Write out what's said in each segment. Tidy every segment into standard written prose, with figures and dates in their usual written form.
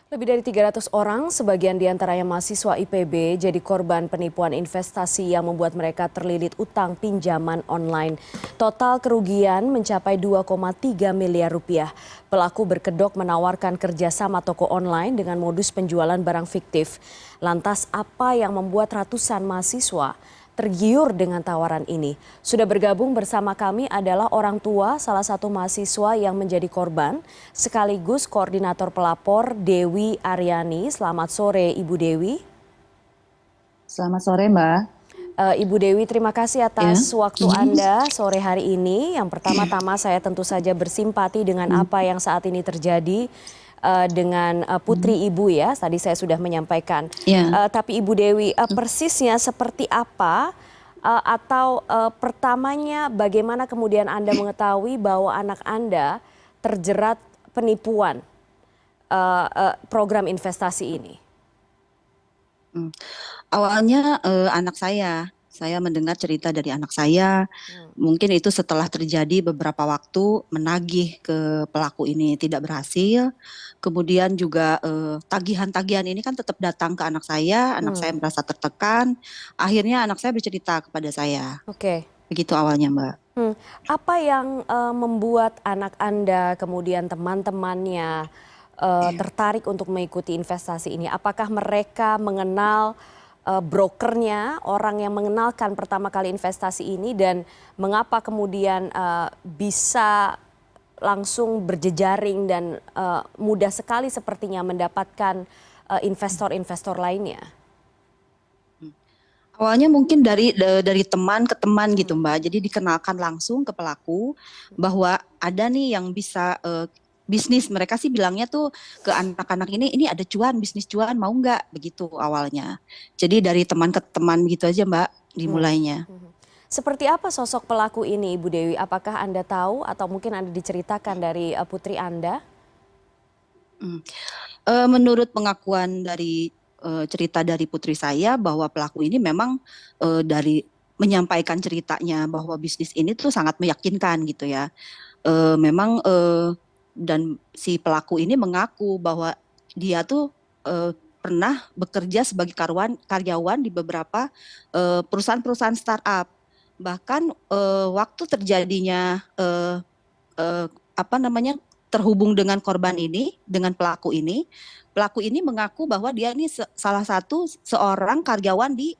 Lebih dari 300 orang, sebagian diantaranya mahasiswa IPB, jadi korban penipuan investasi yang membuat mereka terlilit utang pinjaman online. Total kerugian mencapai 2,3 miliar rupiah. Pelaku berkedok menawarkan kerjasama toko online dengan modus penjualan barang fiktif. Lantas apa yang membuat ratusan mahasiswa tergiur dengan tawaran ini? Sudah bergabung bersama kami adalah orang tua salah satu mahasiswa yang menjadi korban, sekaligus koordinator pelapor Dewi Aryani. Selamat sore Ibu Dewi. Selamat sore, Mbak. Ibu Dewi, terima kasih atas Ya. waktu Mhm. Anda sore hari ini. Yang pertama-tama saya tentu saja bersimpati dengan Mhm. apa yang saat ini terjadi dengan Mhm. putri Ibu ya. Tadi saya sudah menyampaikan. Ya. Tapi Ibu Dewi, persisnya seperti apa atau pertamanya bagaimana kemudian Anda mengetahui bahwa anak Anda terjerat penipuan program investasi ini? Mhm. Awalnya, anak saya mendengar cerita dari anak saya, Hmm. mungkin itu setelah terjadi beberapa waktu menagih ke pelaku ini tidak berhasil, kemudian juga, tagihan-tagihan ini kan tetap datang ke anak saya Hmm. merasa tertekan, akhirnya anak saya bercerita kepada saya. Oke. Begitu awalnya, Mbak. Apa yang membuat anak Anda, kemudian teman-temannya tertarik untuk mengikuti investasi ini? Apakah mereka mengenal brokernya, orang yang mengenalkan pertama kali investasi ini, dan mengapa kemudian bisa langsung berjejaring dan mudah sekali sepertinya mendapatkan investor-investor lainnya? Awalnya mungkin dari teman ke teman gitu, Hmm. Mbak. Jadi dikenalkan langsung ke pelaku bahwa ada nih yang bisa bisnis. Mereka sih bilangnya tuh ke anak-anak ini ada cuan, bisnis cuan, mau nggak? Begitu awalnya. Jadi dari teman ke teman gitu aja, Mbak, Hmm. dimulainya. Hmm. Seperti apa sosok pelaku ini, Ibu Dewi? Apakah Anda tahu atau mungkin Anda diceritakan dari putri Anda? Hmm. Menurut pengakuan dari cerita dari putri saya bahwa pelaku ini memang dari menyampaikan ceritanya bahwa bisnis ini tuh sangat meyakinkan gitu ya. Memang dan si pelaku ini mengaku bahwa dia tuh pernah bekerja sebagai karyawan di beberapa perusahaan-perusahaan startup. Bahkan waktu terjadinya eh, apa namanya terhubung dengan korban ini, dengan pelaku ini mengaku bahwa dia ini salah satu seorang karyawan di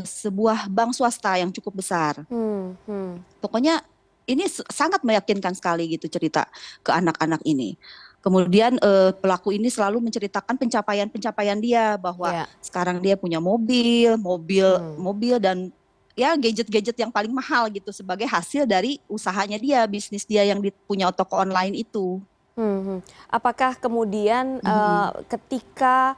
sebuah bank swasta yang cukup besar. Hmm. Hmm. Pokoknya ini sangat meyakinkan sekali gitu cerita ke anak-anak ini. Kemudian pelaku ini selalu menceritakan pencapaian-pencapaian dia bahwa Ya. sekarang dia punya mobil, Hmm. mobil dan ya gadget-gadget yang paling mahal gitu sebagai hasil dari usahanya dia, bisnis dia yang punya toko online itu. Hmm. Hmm. Apakah kemudian Mhm. ketika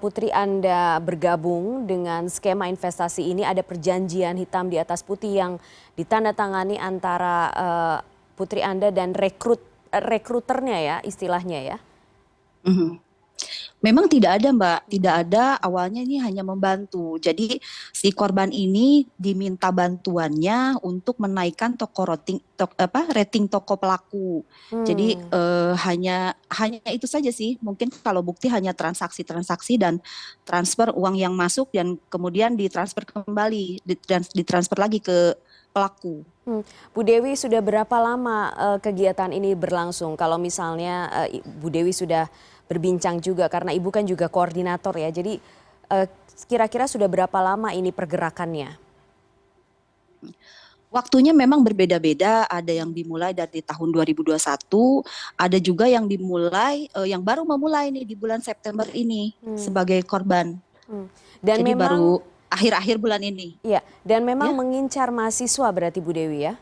putri Anda bergabung dengan skema investasi ini ada perjanjian hitam di atas putih yang ditandatangani antara putri Anda dan rekruternya ya istilahnya ya? Mhm. Memang tidak ada, Mbak, tidak ada. Awalnya ini hanya membantu. Jadi si korban ini diminta bantuannya untuk menaikkan rating toko pelaku. Jadi Hmm. hanya hanya itu saja sih. Mungkin kalau bukti hanya transaksi-transaksi dan transfer uang yang masuk dan kemudian ditransfer kembali, ditransfer lagi ke pelaku. Bu Dewi, sudah berapa lama kegiatan ini berlangsung? Kalau misalnya Bu Dewi sudah berbincang juga karena Ibu kan juga koordinator ya. Jadi eh, kira-kira sudah berapa lama ini pergerakannya? Waktunya memang berbeda-beda, ada yang dimulai dari tahun 2021, ada juga yang dimulai yang baru memulai nih di bulan September ini Hmm. sebagai korban. Hmm. Dan Jadi memang baru akhir-akhir bulan ini, ya, dan memang ya. mengincar mahasiswa berarti Bu Dewi ya.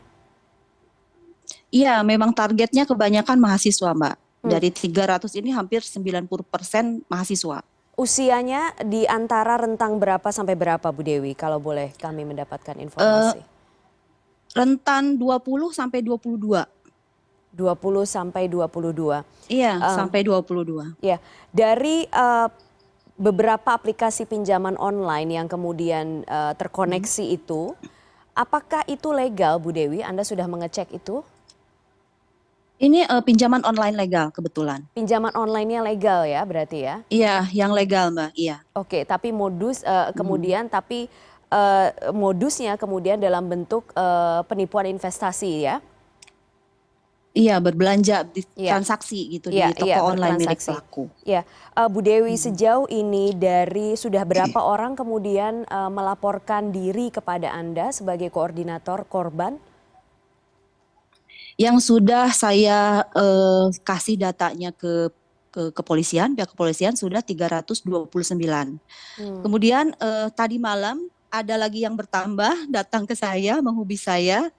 Iya, memang targetnya kebanyakan mahasiswa, Mbak. Hmm. Dari 300 ini hampir 90% mahasiswa. Usianya di antara rentang berapa sampai berapa Bu Dewi kalau boleh kami mendapatkan Eh, informasi? Rentan 20 sampai 22. 20 sampai 22. Iya, Em, sampai 22. ya, dari beberapa aplikasi pinjaman online yang kemudian Mhm. terkoneksi itu, apakah itu legal Bu Dewi? Anda sudah mengecek itu? Ini pinjaman online legal kebetulan. Pinjaman online-nya legal ya berarti ya? Iya, yang legal Mbak. Iya. Oke, tapi Mm. modusnya kemudian dalam bentuk penipuan investasi ya? Iya, berbelanja di Iya, transaksi gitu di iya, toko iya, online milik bertransaksi. pelaku. Ya, Bu Dewi, Mm. sejauh ini sudah berapa orang kemudian melaporkan diri kepada Anda sebagai koordinator korban? Yang sudah saya kasih datanya ke kepolisian, pihak kepolisian sudah 329. Hmm. Kemudian tadi malam ada lagi yang bertambah datang ke saya menghubungi saya.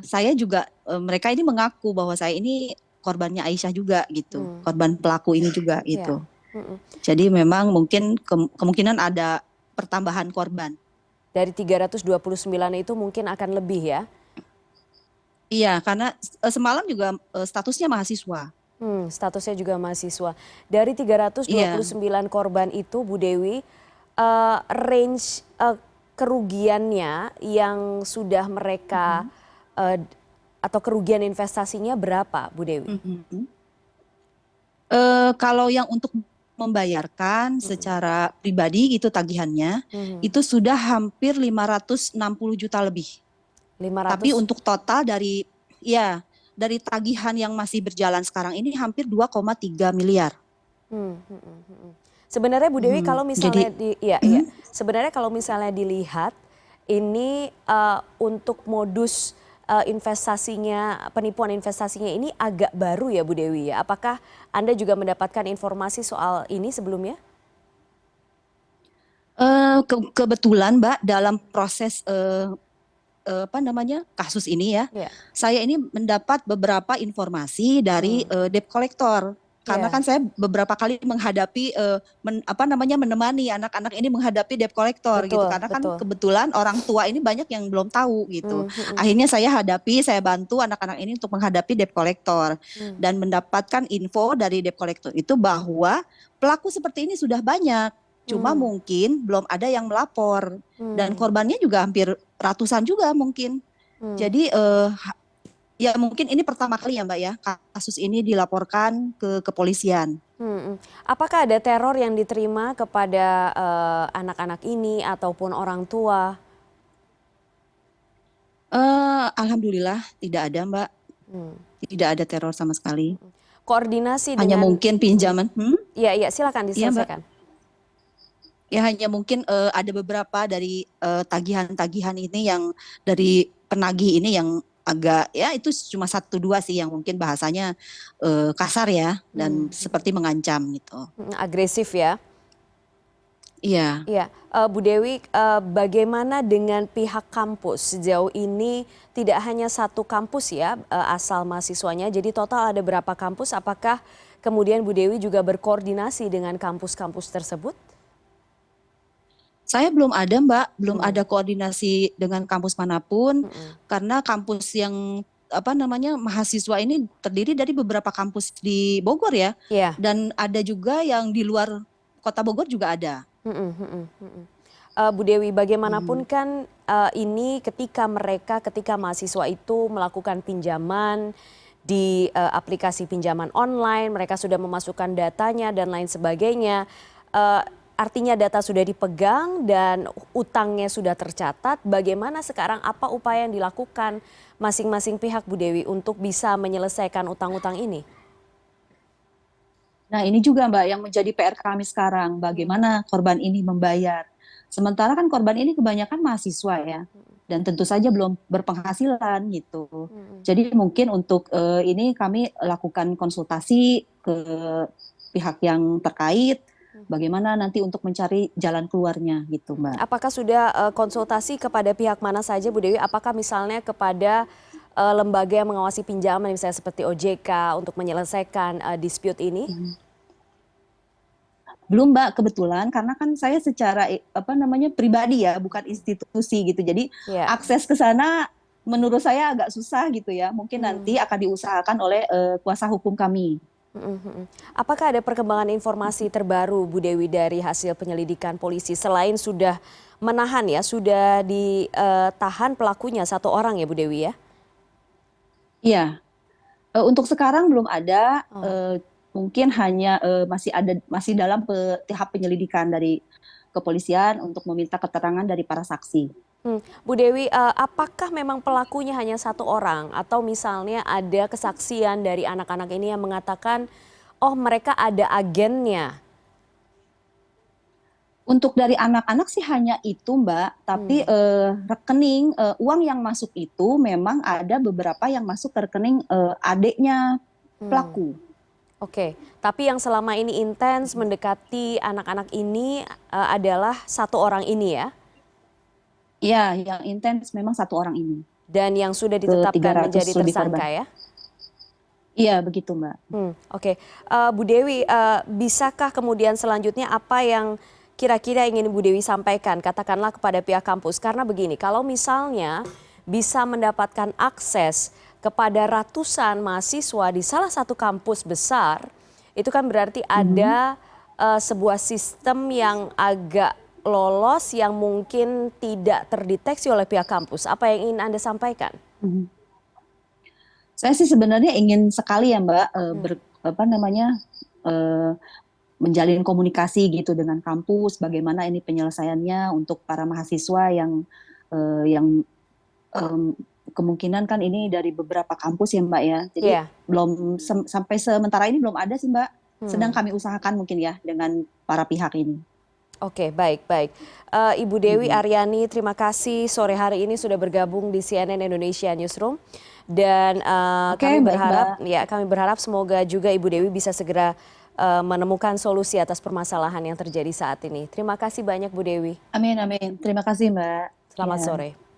Saya juga mereka ini mengaku bahwa saya ini korbannya Aisyah juga gitu, Hmm. korban pelaku ini juga Ya. gitu. Mm-mm. Jadi memang mungkin kemungkinan ada pertambahan korban. Dari 329 itu mungkin akan lebih ya? Iya, karena semalam juga statusnya mahasiswa. Statusnya juga mahasiswa. Dari Iya. 329 korban itu, Bu Dewi, range kerugiannya yang sudah mereka Mhm. eh, atau kerugian investasinya berapa, Bu Dewi? Mhm. Kalau yang untuk membayarkan Mm-mm. secara pribadi itu tagihannya Mhm. itu sudah hampir 560 juta lebih. Tapi 500. untuk total dari ya dari tagihan yang masih berjalan sekarang ini hampir 2,3 miliar. Hmm, hmm, hmm, hmm. Sebenarnya Bu Dewi Mhm. kalau Jadi misalnya iya, sebenarnya kalau misalnya dilihat ini untuk modus investasinya, penipuan investasinya ini agak baru ya Bu Dewi ya. Apakah Anda juga mendapatkan informasi soal ini sebelumnya? kebetulan Mbak dalam proses apa namanya kasus ini ya, Ya, saya ini mendapat beberapa informasi dari hmm, debt collector. Karena kan ya, saya beberapa kali menghadapi apa namanya menemani anak-anak ini menghadapi debt collector gitu. betul, Karena kan betul. kebetulan orang tua ini banyak yang belum tahu gitu. Hmm, hmm, hmm, Akhirnya saya hadapi, saya bantu anak-anak ini untuk menghadapi debt collector hmm, dan mendapatkan info dari debt collector itu bahwa pelaku seperti ini sudah banyak. Cuma hmm, mungkin belum ada yang melapor dan hmm, korbannya juga hampir ratusan juga mungkin. hmm. Jadi ya mungkin ini pertama kali ya Mbak ya kasus ini dilaporkan ke kepolisian. Hmm, hmm. Apakah ada teror yang diterima kepada anak-anak ini ataupun orang tua? Alhamdulillah tidak ada Mbak, Hmm. tidak ada teror sama sekali. Koordinasi Hanya dengan, mungkin pinjaman, ya, ya, silakan iya Mbak. diselesaikan. Ya hanya mungkin ada beberapa dari tagihan-tagihan ini yang dari penagih ini yang agak ya itu cuma satu dua sih yang mungkin bahasanya kasar ya dan Hmm, seperti mengancam gitu. agresif ya. Iya. Iya, Bu Dewi, bagaimana dengan pihak kampus? Sejauh ini tidak hanya satu kampus ya asal mahasiswanya, jadi total ada berapa kampus? Apakah kemudian Bu Dewi juga berkoordinasi dengan kampus-kampus tersebut? Saya belum ada, Mbak, belum Hmm, ada koordinasi dengan kampus manapun hmm, karena kampus yang apa namanya mahasiswa ini terdiri dari beberapa kampus di Bogor ya, ya. dan ada juga yang di luar kota Bogor juga ada. Hmm, hmm, hmm, hmm. Bu Dewi, bagaimanapun Mhm. kan ini ketika mahasiswa itu melakukan pinjaman di aplikasi pinjaman online, mereka sudah memasukkan datanya dan lain sebagainya. Eh, Artinya data sudah dipegang dan utangnya sudah tercatat. Bagaimana sekarang, apa upaya yang dilakukan masing-masing pihak Bu Dewi untuk bisa menyelesaikan utang-utang ini? Nah, ini juga Mbak yang menjadi PR kami sekarang, bagaimana korban ini membayar. Sementara kan korban ini kebanyakan mahasiswa ya, dan tentu saja belum berpenghasilan gitu. Jadi mungkin untuk ini kami lakukan konsultasi ke pihak yang terkait, bagaimana nanti untuk mencari jalan keluarnya gitu Mbak. Apakah sudah konsultasi kepada pihak mana saja Bu Dewi? Apakah misalnya kepada lembaga yang mengawasi pinjaman misalnya seperti OJK untuk menyelesaikan dispute ini? Belum Mbak kebetulan karena kan saya secara apa namanya pribadi ya, bukan institusi gitu. Jadi Ya. akses ke sana menurut saya agak susah gitu ya. Mungkin Hmm. nanti akan diusahakan oleh kuasa hukum kami. Mm, mm. Apakah ada perkembangan informasi terbaru Bu Dewi dari hasil penyelidikan polisi selain sudah menahan ya, sudah ditahan pelakunya satu orang ya Bu Dewi ya? Iya, Untuk sekarang belum ada, Oh. mungkin hanya masih dalam tahap penyelidikan dari kepolisian untuk meminta keterangan dari para saksi. Bu Dewi, apakah memang pelakunya hanya satu orang atau misalnya ada kesaksian dari anak-anak ini yang mengatakan, oh mereka ada agennya? Untuk dari anak-anak sih hanya itu, Mbak. Tapi Hmm. rekening uang yang masuk itu memang ada beberapa yang masuk ke rekening adiknya Hmm. pelaku. Oke, tapi yang selama ini intens mendekati anak-anak ini adalah satu orang ini ya? Iya, yang intens memang satu orang ini. Dan yang sudah Ke ditetapkan 300 menjadi lebih korban. tersangka ya? Iya, begitu, Mbak. Oke. Bu Dewi, bisakah kemudian selanjutnya apa yang kira-kira ingin Bu Dewi sampaikan, katakanlah kepada pihak kampus? Karena begini, kalau misalnya bisa mendapatkan akses kepada ratusan mahasiswa di salah satu kampus besar, itu kan berarti Mhm, ada sebuah sistem yang agak lolos yang mungkin tidak terdeteksi oleh pihak kampus. Apa yang ingin Anda sampaikan? mhm. Saya sih sebenarnya ingin sekali ya, Mbak, Hmm. apa namanya, eh, menjalin komunikasi gitu dengan kampus, bagaimana ini penyelesaiannya untuk para mahasiswa yang em, kemungkinan kan ini dari beberapa kampus ya, Mbak ya. Jadi Iya. sampai sementara ini belum ada sih, Mbak. Sedang Hmm. kami usahakan mungkin ya dengan para pihak ini. Oke, baik, baik. Ibu Dewi Mhm. Aryani, terima kasih sore hari ini sudah bergabung di CNN Indonesia Newsroom. Dan Oke, baik, Mbak. kami berharap semoga juga Ibu Dewi bisa segera menemukan solusi atas permasalahan yang terjadi saat ini. Terima kasih banyak Bu Dewi. Amin, amin. Terima kasih, Mbak. Selamat Ya. sore.